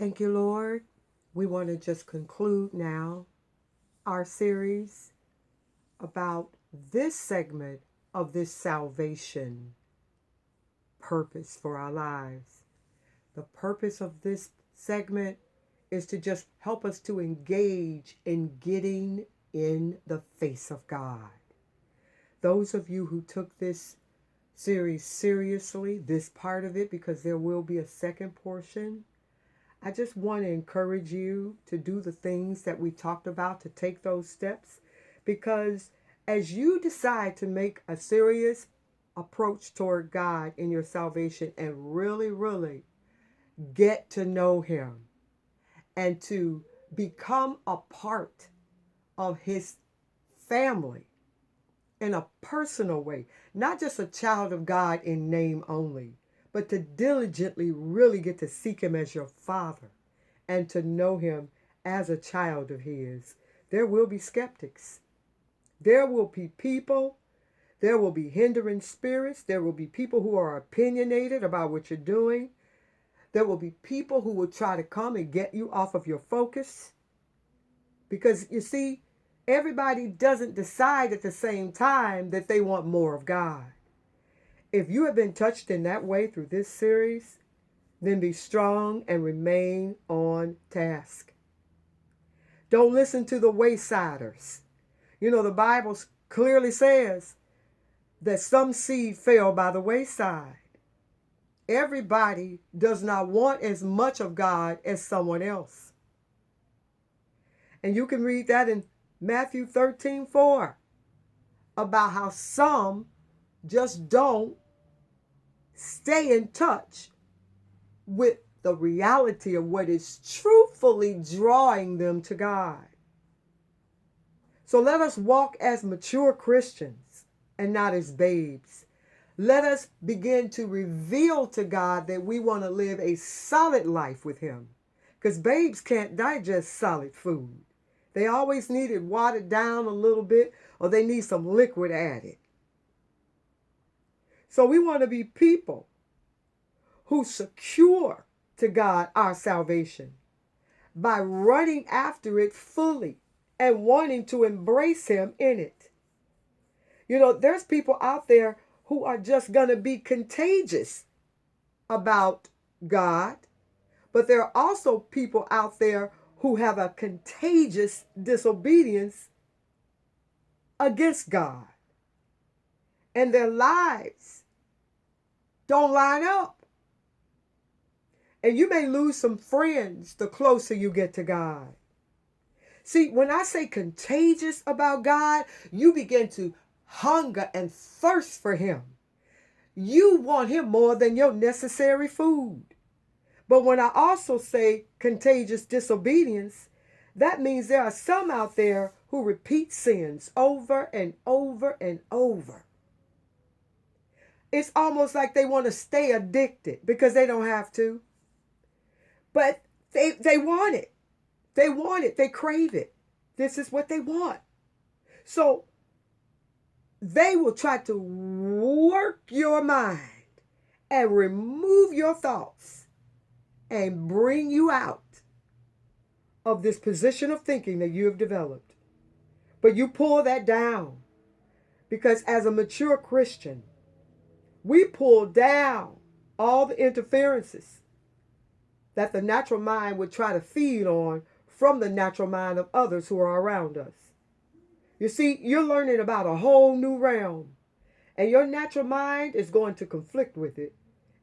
Thank you, Lord. We want to just conclude now our series about this segment of this salvation purpose for our lives. The purpose of this segment is to just help us to engage in getting in the face of God. Those of you who took this series seriously, this part of it, because there will be a second portion, I just want to encourage you to do the things that we talked about, to take those steps, because as you decide to make a serious approach toward God in your salvation and really, really get to know Him and to become a part of His family in a personal way, not just a child of God in name only, but to diligently really get to seek Him as your Father and to know Him as a child of His. There will be skeptics. There will be people. There will be hindering spirits. There will be people who are opinionated about what you're doing. There will be people who will try to come and get you off of your focus. Because you see, everybody doesn't decide at the same time that they want more of God. If you have been touched in that way through this series, then be strong and remain on task. Don't listen to the waysiders. You know, the Bible clearly says that some seed fell by the wayside. Everybody does not want as much of God as someone else. And you can read that in Matthew 13:4 about how some just don't stay in touch with the reality of what is truthfully drawing them to God. So let us walk as mature Christians and not as babes. Let us begin to reveal to God that we want to live a solid life with Him. Because babes can't digest solid food. They always need it watered down a little bit, or they need some liquid added. So we want to be people who secure to God our salvation by running after it fully and wanting to embrace Him in it. You know, there's people out there who are just going to be contagious about God, but there are also people out there who have a contagious disobedience against God. And their lives don't line up. And you may lose some friends the closer you get to God. See, when I say contagious about God, you begin to hunger and thirst for Him. You want Him more than your necessary food. But when I also say contagious disobedience, that means there are some out there who repeat sins over and over and over. It's almost like they want to stay addicted because they don't have to. But they want it. They want it. They crave it. This is what they want. So they will try to work your mind and remove your thoughts and bring you out of this position of thinking that you have developed. But you pull that down because as a mature Christian, we pull down all the interferences that the natural mind would try to feed on from the natural mind of others who are around us. You see, you're learning about a whole new realm, and your natural mind is going to conflict with it,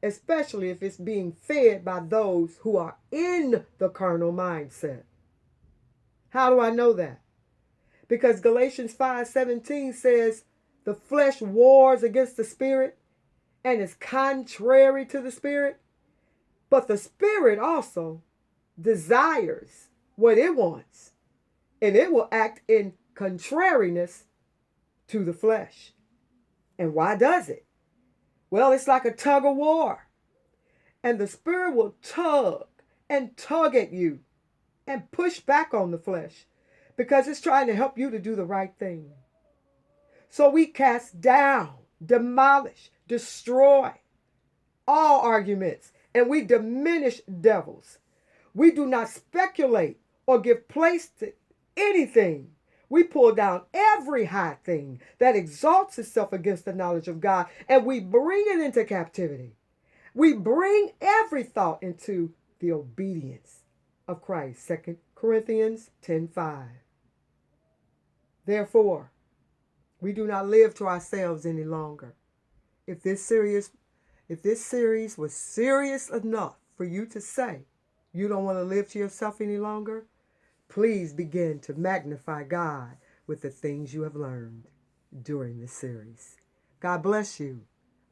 especially if it's being fed by those who are in the carnal mindset. How do I know that? Because Galatians 5:17 says, the flesh wars against the spirit and is contrary to the spirit, but the spirit also desires what it wants, and it will act in contrariness to the flesh. And why does it? Well, it's like a tug of war. And the spirit will tug at you and push back on the flesh because it's trying to help you to do the right thing. So we cast down, demolish, destroy all arguments, and we diminish devils. We do not speculate or give place to anything. We pull down every high thing that exalts itself against the knowledge of God, and we bring it into captivity. We bring every thought into the obedience of Christ. 2 Corinthians 10:5. Therefore, we do not live to ourselves any longer. If this series was serious enough for you to say you don't want to live to yourself any longer, please begin to magnify God with the things you have learned during this series. God bless you.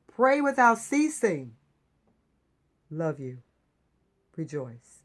Pray without ceasing. Love you. Rejoice.